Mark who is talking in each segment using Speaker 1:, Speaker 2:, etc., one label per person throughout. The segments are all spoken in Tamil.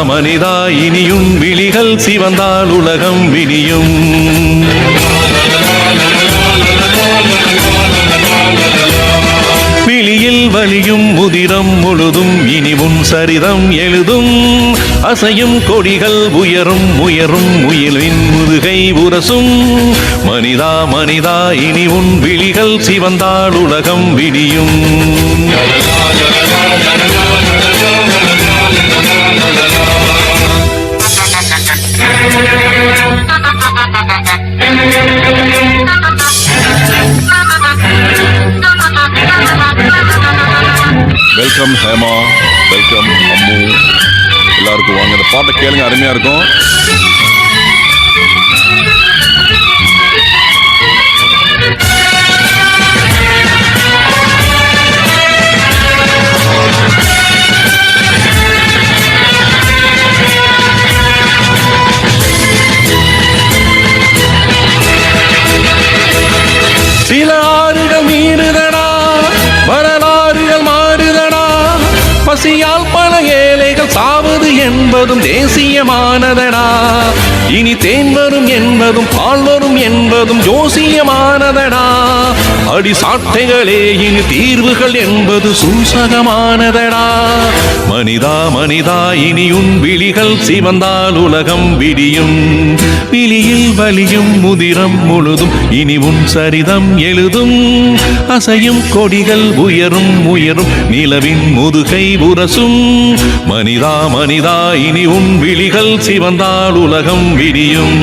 Speaker 1: மனிதா இனியும் விழிகள் சிவந்தால் உலகம் விடியும். விழியில் வலியும் முதிரம் முழுதும் இனி உன் சரிதம் எழுதும். அசையும் கொடிகள் உயரும் உயரும் முயலின் முதுகை உரசும். மனிதா மனிதா இனி உன் விழிகள் சிவந்தால் உலகம் விடியும். வெல்கம் ஹேமா, வெல்கம் அம்மு, எல்லாருக்கும் வாங்க. இந்த பாட்டை கேளுங்க, அருமையா இருக்கும். சில ஆறுகள் மீறுதடா, வரலாறுகள் மாறுதடா. பசியால் பல ஏழைகள் சாவது என்பதும் தேசியமானதடா. இனி தேன் வரும் என்பதும் பால் வரும் என்பதும் ஜோசியமானதடா. அடி சாட்டைகளே இனி தீர்வுகள் என்பது சூசகமானதடா. மனிதா மனிதா இனி உன் விழிகள் சிவந்தால் உலகம் விடியும். விழியில் வலியும் முதிரம் முழுதும் இனி உன் சரிதம் எழுதும். அசையும் கொடிகள் உயரும் உயரும் நிலவின் முதுகை உரசும். மனிதா மனிதா இனி உன் விழிகள் சிவந்தால் உலகம் விடியும்.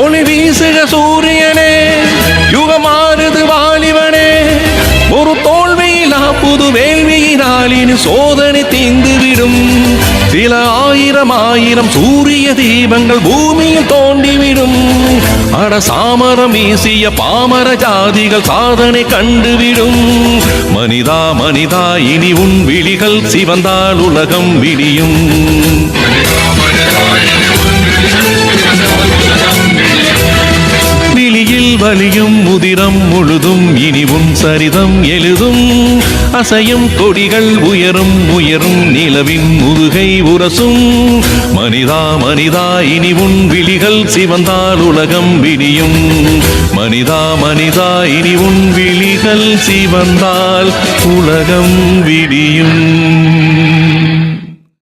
Speaker 1: ஒளி வீசுக சூரியனே, யுகமாறுது வாலிபனே. ஒரு தோல்வியிலா புது வேள்வியினாலின் சோதனை தீர்ந்துவிடும். சில ஆயிரம் ஆயிரம் சூரிய தீபங்கள் பூமியில் தோண்டிவிடும். அட சாமரம் வீசிய பாமர ஜாதிகள் சாதனை கண்டுவிடும். மனிதா மனிதா இனி உன் விழிகள் சிவந்தால் உலகம் விடியும். விழியில் வலியும் முதிரம் முழுதும் இனி உன் சரிதம் எழுதும். அசையும் கொடிகள் உயரும் உயரும் நிலவின் முதுகை உரசும். மனிதா மனிதா இனி உன் விழிகள் சிவந்தால் உலகம் விடியும். மனிதா மனிதா இனி உன் விழிகள் சிவந்தால் உலகம் விடியும்.